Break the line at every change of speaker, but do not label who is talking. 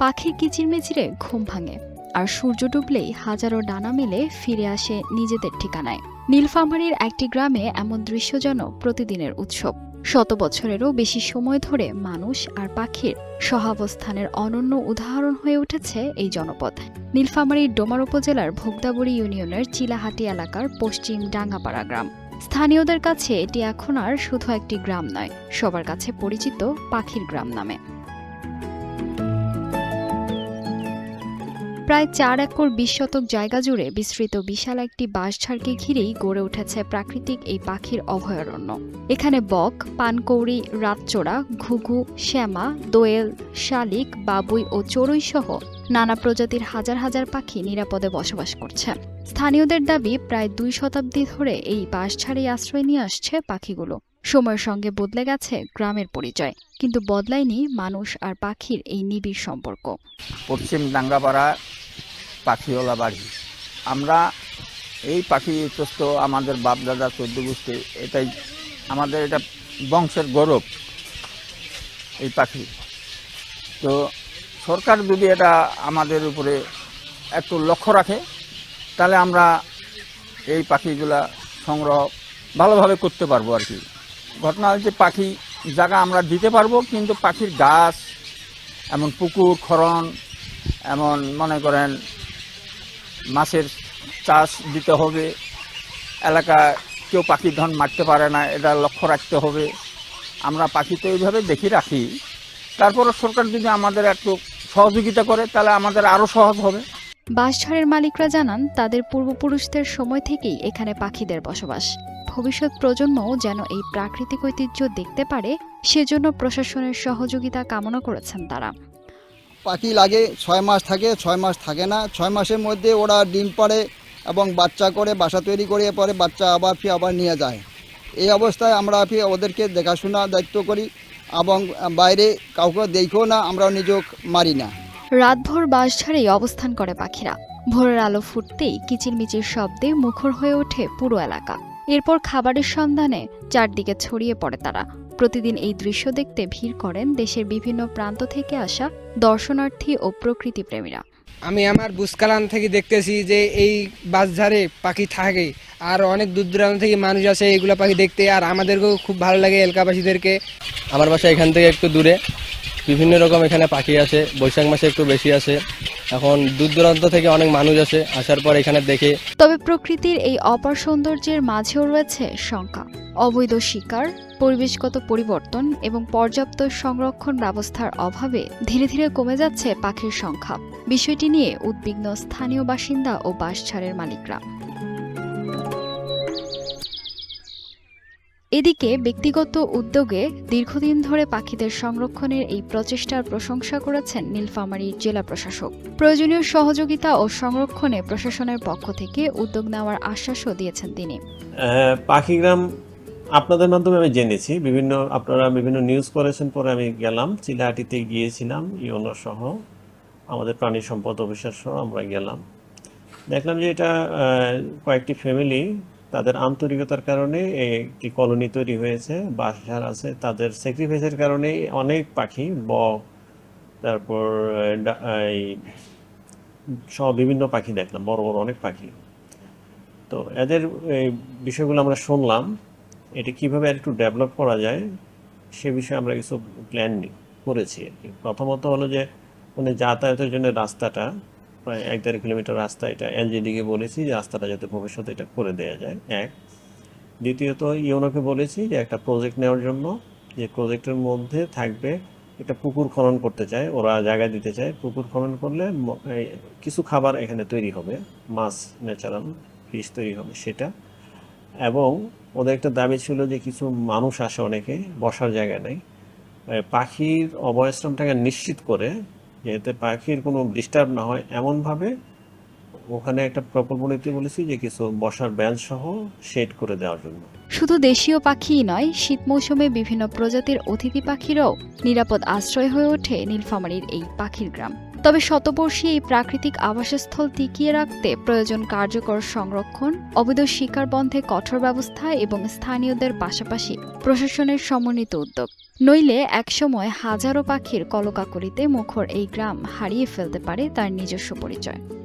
পাখির কিচিরমিচিরে ঘুম ভাঙে, আর সূর্য ডুবলেই হাজারো ডানা মেলে ফিরে আসে নিজেদের ঠিকানায়। নীলফামারীর একটি গ্রামে এমন দৃশ্য যেন প্রতিদিনের উৎসব। শত বছরেরও বেশি সময় ধরে মানুষ আর পাখির সহাবস্থানের অনন্য উদাহরণ হয়ে উঠেছে এই জনপদ। নীলফামারীর ডোমার উপজেলার ভোগদাবড়ী ইউনিয়নের চিলাহাটি এলাকার পশ্চিম ডাঙ্গাপাড়া গ্রাম। স্থানীয়দের কাছে এটি এখন আর শুধু একটি গ্রাম নয়, সবার কাছে পরিচিত পাখির গ্রাম নামে। প্রায় ৪ একর ২০ শতক জায়গা জুড়ে বিস্তৃত বিশাল একটি বাঁশঝাড়কে ঘিরেই গড়ে উঠেছে প্রাকৃতিক এই পাখির অভয়ারণ্য। এখানে বক, পানকৌড়ি, রাতচোরা, ঘুঘু, শ্যামা, দোয়েল, শালিক, বাবুই ও চড়ুই সহ নানা প্রজাতির হাজার হাজার পাখি নিরাপদে বসবাস করছে। স্থানীয়দের দাবি, প্রায় ২ শতাব্দী ধরে এই বাঁশঝাড়েই আশ্রয় নিয়ে আসছে পাখিগুলো। সময়ের সঙ্গে বদলে গেছে গ্রামের পরিচয়, কিন্তু বদলায়নি মানুষ আর পাখির এই নিবিড় সম্পর্ক।
পশ্চিম ডাঙ্গাপাড়া পাখিওয়ালা বাড়ি। আমরা এই পাখি চস্ত আমাদের বাপদাদা ১৪ গোষ্ঠী, এটাই আমাদের এটা বংশের গৌরব এই পাখি। তো সরকার যদি এটা আমাদের উপরে একটু লক্ষ্য রাখে, তাহলে আমরা এই পাখিগুলা সংগ্রহ ভালোভাবে করতে পারবো আর কি। ঘটনা হচ্ছে পাখি জায়গা আমরা দিতে পারবো, কিন্তু পাখির গাছ, এমন পুকুর খনন, এমন মনে করেন মাছের চাষ দিতে হবে। এলাকা কেউ পাখি ধন মারতে পারে না, এটা লক্ষ্য রাখতে হবে। আমরা পাখি তো এইভাবে দেখি রাখি। তারপরে সরকার যদি আমাদের একটু সহযোগিতা করে, তাহলে আমাদের আরও সহজ হবে।
বাঁশঝাড়ের মালিকরা জানান, তাদের পূর্বপুরুষদের সময় থেকেই এখানে পাখিদের বসবাস। ভবিষ্যৎ প্রজন্মও যেন এই প্রাকৃতিক ঐতিহ্য দেখতে পারে, সেজন্য প্রশাসনের সহযোগিতা কামনা করেছেন তারা।
পাখি লাগে ৬ মাস থাকে, ৬ মাস থাকে না। ৬ মাসের মধ্যে ওরা ডিম পাড়ে এবং বাচ্চা করে, বাসা তৈরি করে, পরে বাচ্চা আবার নিয়ে যায়। এই অবস্থায় আমরা ওদেরকে দেখাশোনা দায়িত্ব করি এবং বাইরে কাউকে দেখেও না, আমরা নিজেও মারি না।
রাতভর বাঁশঝাড়েই অবস্থান করে পাখিরা। ভোরের আলো ফুটতেই কিচিরমিচির শব্দে মুখর হয়ে ওঠে পুরো এলাকা। এরপর খাবারের সন্ধানে চারদিকে ছড়িয়ে পড়ে তারা। প্রতিদিন এই দৃশ্য দেখতে ভিড় করেন দেশের বিভিন্ন প্রান্ত থেকে আসা দর্শনার্থী ও প্রকৃতিপ্রেমীরা।
আমি আমার বুসকালান থেকে দেখতেছি যে এই বাঁশঝাড়ে পাখি থাকে, আর অনেক দূর দূরান্ত থেকে মানুষ আসে এইগুলো পাখি দেখতে, আর আমাদেরকেও খুব ভালো লাগে এলাকাবাসীদেরকে।
আমার বাসা এখান থেকে একটু দূরে, বিভিন্ন রকম এখানে পাখি আসে। বৈশাখ মাসে একটু বেশি আসে। এখন দূর দূরান্ত থেকে অনেক মানুষ আসে, আসার পর এখানে দেখে।
তবে প্রকৃতির এই অপার সৌন্দর্যের মাঝেও রয়েছে শঙ্কা। অবৈধ শিকার, পরিবেশগত পরিবর্তন এবং পর্যাপ্ত সংরক্ষণ ব্যবস্থার অভাবে ধীরে ধীরে কমে যাচ্ছে পাখির সংখ্যা। বিষয়টি নিয়ে উদ্বিগ্ন স্থানীয় বাসিন্দা ও বাঁশঝাড়ের মালিকরা। এদিকে ব্যক্তিগত উদ্যোগে দীর্ঘদিন ধরে পাখিদের সংরক্ষণের এই প্রচেষ্টার প্রশংসা করেছেন নীলফামারীর জেলা প্রশাসক। প্রয়োজনীয় সহযোগিতা ও সংরক্ষণে প্রশাসনের পক্ষ থেকে উদ্যোগ নেওয়ার আশ্বাসও দিয়েছেন তিনি।
পাখিগ্রাম আপনাদের মাধ্যমে আমি জেনেছি, আপনারা বিভিন্ন নিউজ করেছেন, পরে আমি গেলাম, চিলাহাটিতে গিয়েছিলাম, ইউনো সহ আমাদের প্রাণী সম্পদ অফিসার সহ আমরা গেলাম। দেখলাম যে এটা কয়েকটি ফ্যামিলি তাদের আন্তরিকতার কারণে একটি কলোনি তৈরি হয়েছে, বাঁশঝাড় আছে, তাদের স্যাক্রিফাইসের কারণে অনেক পাখি, বক, তারপর সব বিভিন্ন পাখি দেখলাম, বড় বড় অনেক পাখি। তো এদের এই বিষয়গুলো আমরা শুনলাম, এটা কিভাবে একটু ডেভেলপ করা যায় সে বিষয়ে আমরা কিছু প্ল্যান করেছি আর কি। প্রথমত হলো যে মানে যাতায়াতের জন্য রাস্তাটা প্রায় ১-১.৫ কিলোমিটার রাস্তা, এটা এলজিডিকে বলেছি যে রাস্তাটা যাতে ভবিষ্যতে এটা করে দেওয়া যায়। এক, দ্বিতীয়ত ইউনোকে বলেছি যে একটা প্রজেক্ট নেওয়ার জন্য, যে প্রজেক্টের মধ্যে থাকবে একটা পুকুর খনন করতে চায়, ওরা জায়গা দিতে চায়। পুকুর খনন করলে কিছু খাবার এখানে তৈরি হবে, মাছ, ন্যাচারাল ফিশ তৈরি হবে সেটা। এবং ওদের একটা দাবি ছিল যে কিছু মানুষ আসে অনেকে, বসার জায়গা নেই, পাখির অভয়াশ্রমটাকে নিশ্চিত করে যাতে পাখির কোনো ডিস্টার্ব না হয় এমনভাবে ওখানে একটা প্রকল্প নিতে বলেছি যে কিছু বসার বেঞ্চ সহ শেড করে দেওয়ার জন্য।
শুধু দেশীয় পাখিই নয়, শীত মৌসুমে বিভিন্ন প্রজাতির অতিথি পাখিরও নিরাপদ আশ্রয় হয়ে ওঠে নীলফামারীর এই পাখির গ্রাম। তবে শতবর্ষী এই প্রাকৃতিক আবাসস্থল টিকিয়ে রাখতে প্রয়োজন কার্যকর সংরক্ষণ, অবৈধ শিকার বন্ধে কঠোর ব্যবস্থা এবং স্থানীয়দের পাশাপাশি প্রশাসনের সমন্বিত উদ্যোগ। নইলে একসময় হাজারো পাখির কলকাকলিতে মুখর এই গ্রাম হারিয়ে ফেলতে পারে তার নিজস্ব পরিচয়।